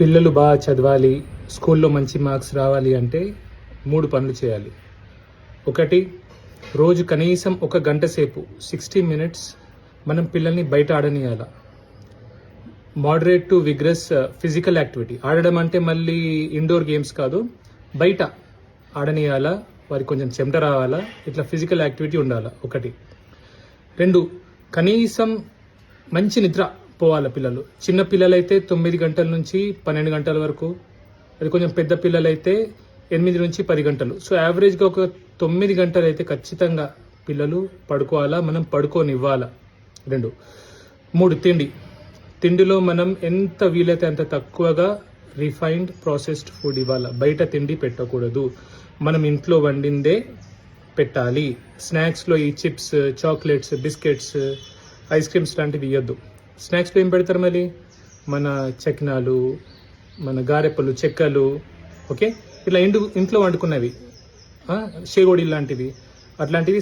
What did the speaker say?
పిల్లలు బాగా చదవాలి, స్కూల్లో మంచి మార్క్స్ రావాలి అంటే 3 పనులు చేయాలి. ఒకటి, రోజు కనీసం 1 గంట సేపు 60 మినిట్స్ మనం పిల్లల్ని బయట ఆడనీయాల. Moderate to vigorous physical activity. ఆడడం అంటే మళ్ళీ ఇండోర్ గేమ్స్ కాదు, బయట ఆడనీయాలా, వారికి కొంచెం చెమట రావాలా, ఇట్లా ఫిజికల్ యాక్టివిటీ ఉండాలా. ఒకటి. 2, కనీసం మంచి నిద్ర పోవాలి పిల్లలు. చిన్న పిల్లలైతే 9 గంటల నుంచి 12 గంటల వరకు, అది కొంచెం పెద్ద పిల్లలైతే 8 నుంచి 10 గంటలు. సో యావరేజ్గా ఒక 9 గంటలు అయితే ఖచ్చితంగా పిల్లలు పడుకోవాలా, మనం పడుకోనివ్వాలా. 2. 3, తిండిలో మనం ఎంత వీలైతే అంత తక్కువగా రిఫైన్డ్ ప్రాసెస్డ్ ఫుడ్ ఇవ్వాలా. బయట తిండి పెట్టకూడదు, మనం ఇంట్లో వండిందే పెట్టాలి. స్నాక్స్లో ఈ chips, chocolates, biscuits, ice creams లాంటివి ఇవ్వద్దు. స్నాక్స్లో ఏం పెడతారు మళ్ళీ? మన చకినాలు, మన గారెప్పలు, చెక్కలు, ఓకే, ఇట్లా ఇంట్లో వండుకున్నవి, షేగోడి లాంటివి, అట్లాంటివి